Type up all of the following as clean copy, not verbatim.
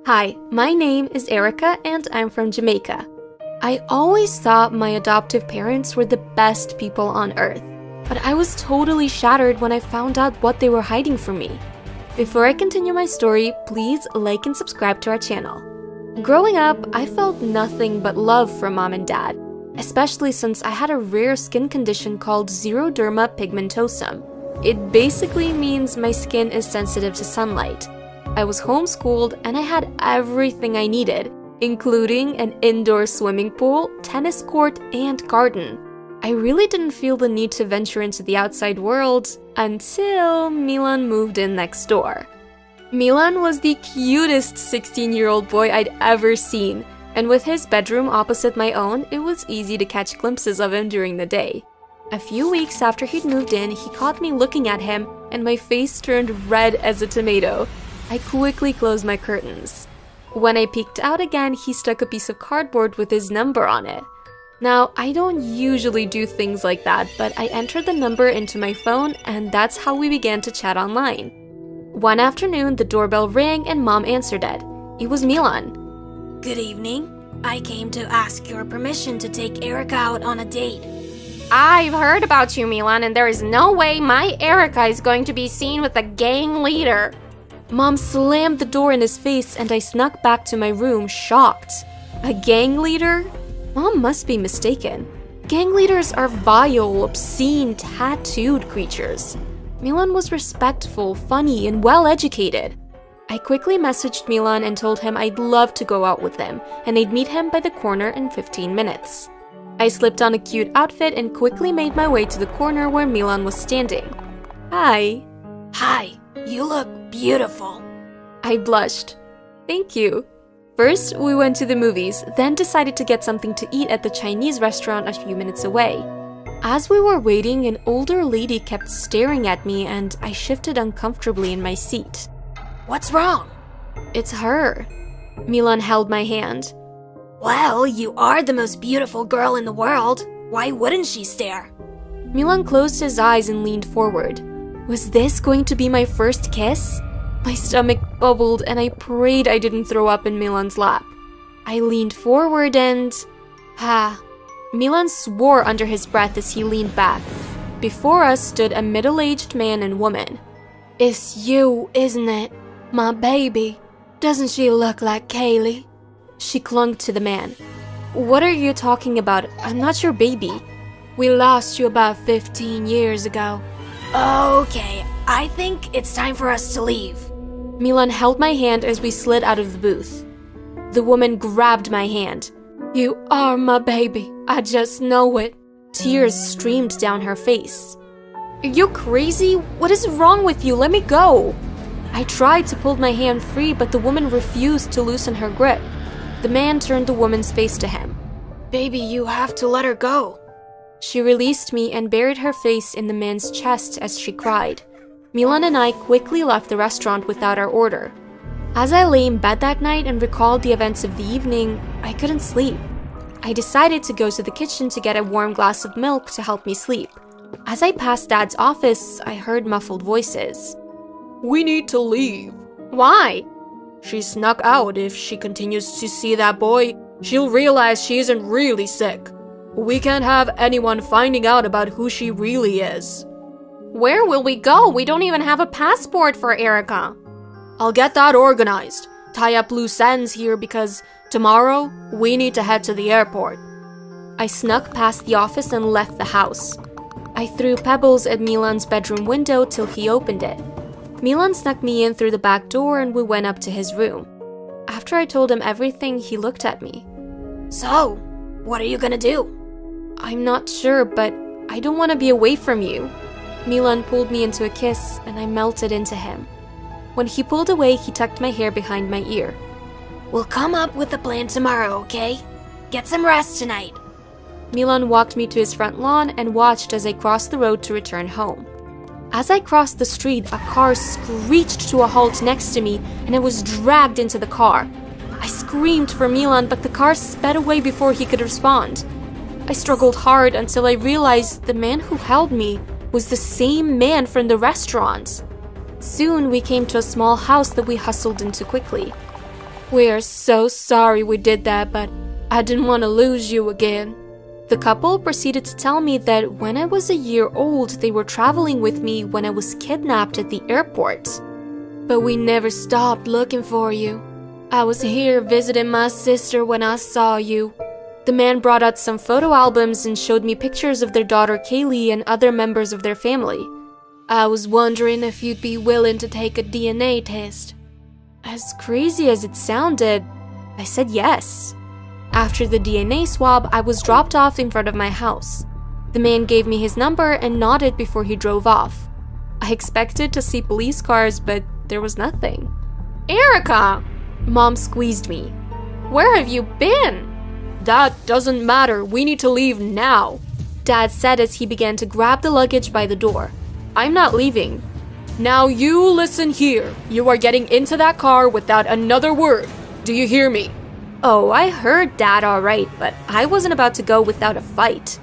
Hi, my name is Erica and I'm from Jamaica. I always thought my adoptive parents were the best people on earth, but I was totally shattered when I found out what they were hiding from me. Before I continue my story, please like and subscribe to our channel. Growing up, I felt nothing but love from mom and dad, especially since I had a rare skin condition called xeroderma pigmentosum. It basically means my skin is sensitive to sunlight. I was homeschooled and I had everything I needed, including an indoor swimming pool, tennis court, and garden. I really didn't feel the need to venture into the outside world until Milan moved in next door. Milan was the cutest 16-year-old boy I'd ever seen, and with his bedroom opposite my own, it was easy to catch glimpses of him during the day. A few weeks after he'd moved in, he caught me looking at him, and my face turned red as a tomato. I quickly closed my curtains. When I peeked out again, he stuck a piece of cardboard with his number on it. Now, I don't usually do things like that, but I entered the number into my phone, and that's how we began to chat online. One afternoon, the doorbell rang and Mom answered it. It was Milan. Good evening. I came to ask your permission to take Erica out on a date. I've heard about you, Milan, and there is no way my Erica is going to be seen with a gang leader. Mom slammed the door in his face and I snuck back to my room, shocked. A gang leader? Mom must be mistaken. Gang leaders are vile, obscene, tattooed creatures. Milan was respectful, funny, and well-educated. I quickly messaged Milan and told him I'd love to go out with him, and I'd meet him by the corner in 15 minutes. I slipped on a cute outfit and quickly made my way to the corner where Milan was standing. Hi. Hi, you look beautiful. I blushed. Thank you. First, we went to the movies, then decided to get something to eat at the Chinese restaurant a few minutes away. As we were waiting, an older lady kept staring at me and I shifted uncomfortably in my seat. What's wrong? It's her. Milan held my hand. Well, you are the most beautiful girl in the world. Why wouldn't she stare? Milan closed his eyes and leaned forward. Was this going to be my first kiss? My stomach bubbled and I prayed I didn't throw up in Milan's lap. I leaned forward and... Milan swore under his breath as he leaned back. Before us stood a middle-aged man and woman. It's you, isn't it? My baby. Doesn't she look like Kaylee? She clung to the man. What are you talking about? I'm not your baby. We lost you about 15 years ago. Okay, I think it's time for us to leave. Milan held my hand as we slid out of the booth. The woman grabbed my hand. You are my baby. I just know it. Tears streamed down her face. Are you crazy? What is wrong with you? Let me go. I tried to pull my hand free, but the woman refused to loosen her grip. The man turned the woman's face to him. Baby, you have to let her go. She released me and buried her face in the man's chest as she cried. Milan and I quickly left the restaurant without our order. As I lay in bed that night and recalled the events of the evening, I couldn't sleep. I decided to go to the kitchen to get a warm glass of milk to help me sleep. As I passed Dad's office, I heard muffled voices. We need to leave. Why? She snuck out. If she continues to see that boy, she'll realize she isn't really sick. We can't have anyone finding out about who she really is. Where will we go? We don't even have a passport for Erica. I'll get that organized. Tie up loose ends here because tomorrow we need to head to the airport. I snuck past the office and left the house. I threw pebbles at Milan's bedroom window till he opened it. Milan snuck me in through the back door and we went up to his room. After I told him everything, he looked at me. So, what are you gonna do? I'm not sure, but I don't want to be away from you. Milan pulled me into a kiss and I melted into him. When he pulled away, he tucked my hair behind my ear. We'll come up with a plan tomorrow, okay? Get some rest tonight. Milan walked me to his front lawn and watched as I crossed the road to return home. As I crossed the street, a car screeched to a halt next to me and I was dragged into the car. I screamed for Milan, but the car sped away before he could respond. I struggled hard until I realized the man who held me was the same man from the restaurant. Soon we came to a small house that we hustled into quickly. We are so sorry we did that, but I didn't want to lose you again. The couple proceeded to tell me that when I was a year old, they were traveling with me when I was kidnapped at the airport. But we never stopped looking for you. I was here visiting my sister when I saw you. The man brought out some photo albums and showed me pictures of their daughter Kaylee and other members of their family. I was wondering if you'd be willing to take a DNA test. As crazy as it sounded, I said yes. After the DNA swab, I was dropped off in front of my house. The man gave me his number and nodded before he drove off. I expected to see police cars, but there was nothing. Erica! Mom squeezed me. Where have you been? That doesn't matter. We need to leave now. Dad said as he began to grab the luggage by the door. I'm not leaving. Now you listen here. You are getting into that car without another word. Do you hear me? Oh, I heard Dad all right, but I wasn't about to go without a fight.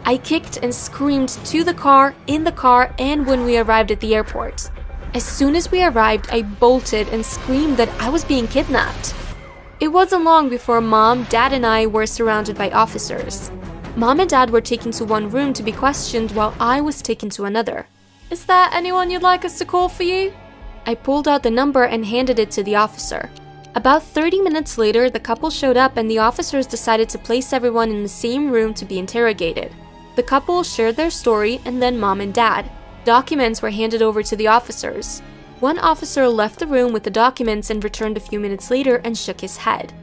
I kicked and screamed to the car, in the car, and when we arrived at the airport. As soon as we arrived, I bolted and screamed that I was being kidnapped. It wasn't long before Mom, Dad, and I were surrounded by officers. Mom and Dad were taken to one room to be questioned while I was taken to another. Is there anyone you'd like us to call for you? I pulled out the number and handed it to the officer. About 30 minutes later, the couple showed up and the officers decided to place everyone in the same room to be interrogated. The couple shared their story and then Mom and Dad. Documents were handed over to the officers. One officer left the room with the documents and returned a few minutes later and shook his head.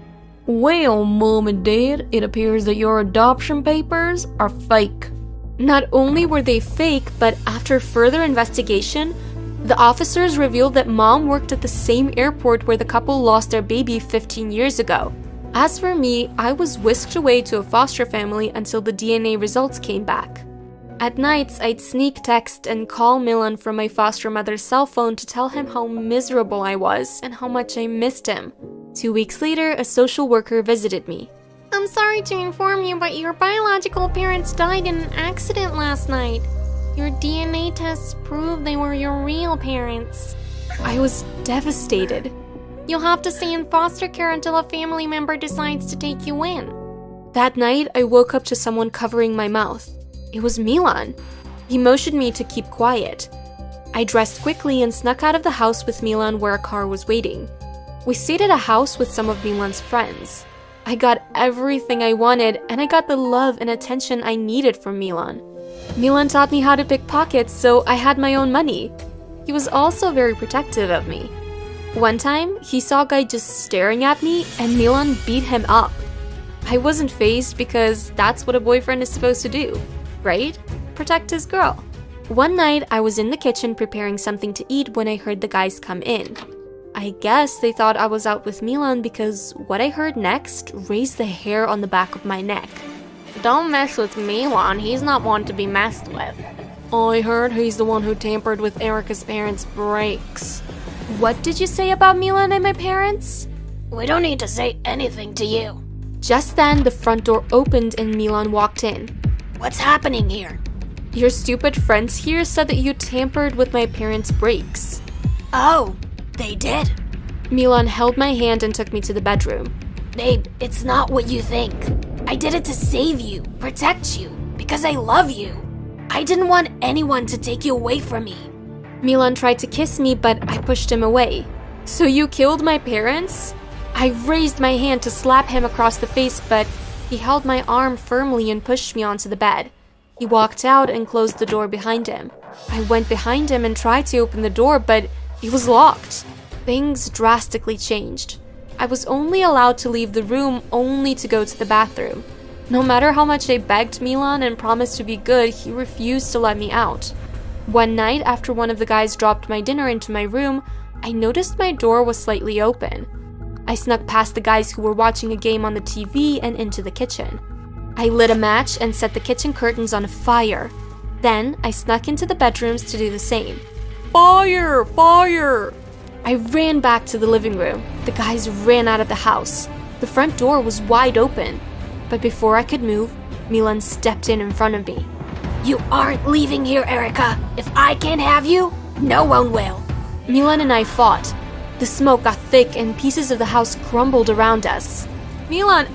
Well, Mom and Dad, it appears that your adoption papers are fake. Not only were they fake, but after further investigation, the officers revealed that Mom worked at the same airport where the couple lost their baby 15 years ago. As for me, I was whisked away to a foster family until the DNA results came back. At nights, I'd sneak text and call Milan from my foster mother's cell phone to tell him how miserable I was and how much I missed him. 2 weeks later, a social worker visited me. I'm sorry to inform you, but your biological parents died in an accident last night. Your DNA tests prove they were your real parents. I was devastated. You'll have to stay in foster care until a family member decides to take you in. That night, I woke up to someone covering my mouth. It was Milan. He motioned me to keep quiet. I dressed quickly and snuck out of the house with Milan where a car was waiting. We stayed at a house with some of Milan's friends. I got everything I wanted, and I got the love and attention I needed from Milan. Milan taught me how to pick pockets, so I had my own money. He was also very protective of me. One time, he saw a guy just staring at me, and Milan beat him up. I wasn't fazed because that's what a boyfriend is supposed to do, right? Protect his girl. One night, I was in the kitchen preparing something to eat when I heard the guys come in. I guess they thought I was out with Milan because what I heard next raised the hair on the back of my neck. Don't mess with Milan, he's not one to be messed with. I heard he's the one who tampered with Erica's parents' brakes. What did you say about Milan and my parents? We don't need to say anything to you. Just then, the front door opened and Milan walked in. What's happening here? Your stupid friends here said that you tampered with my parents' brakes. Oh, they did? Milan held my hand and took me to the bedroom. Babe, it's not what you think. I did it to save you, protect you, because I love you. I didn't want anyone to take you away from me. Milan tried to kiss me, but I pushed him away. So you killed my parents? I raised my hand to slap him across the face, but he held my arm firmly and pushed me onto the bed. He walked out and closed the door behind him. I went behind him and tried to open the door, but it was locked. Things drastically changed. I was only allowed to leave the room only to go to the bathroom. No matter how much I begged Milan and promised to be good, he refused to let me out. One night, after one of the guys dropped my dinner into my room, I noticed my door was slightly open. I snuck past the guys who were watching a game on the TV and into the kitchen. I lit a match and set the kitchen curtains on fire. Then, I snuck into the bedrooms to do the same. Fire! Fire! I ran back to the living room. The guys ran out of the house. The front door was wide open. But before I could move, Milan stepped in front of me. You aren't leaving here, Erica. If I can't have you, no one will. Milan and I fought. The smoke got thick and pieces of the house crumbled around us. Milan,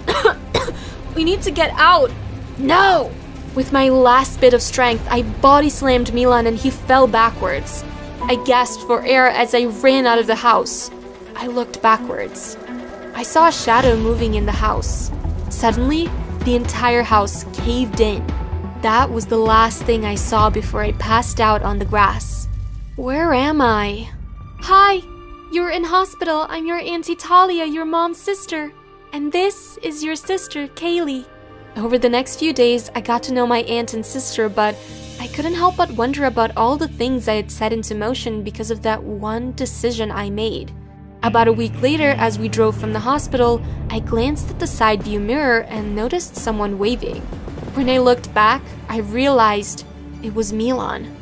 we need to get out. No! With my last bit of strength, I body slammed Milan and he fell backwards. I gasped for air as I ran out of the house. I looked backwards. I saw a shadow moving in the house. Suddenly, the entire house caved in. That was the last thing I saw before I passed out on the grass. Where am I? Hi, you're in hospital. I'm your Auntie Talia, your mom's sister. And this is your sister, Kaylee. Over the next few days, I got to know my aunt and sister, but I couldn't help but wonder about all the things I had set into motion because of that one decision I made. About a week later, as we drove from the hospital, I glanced at the side view mirror and noticed someone waving. When I looked back, I realized it was Milan.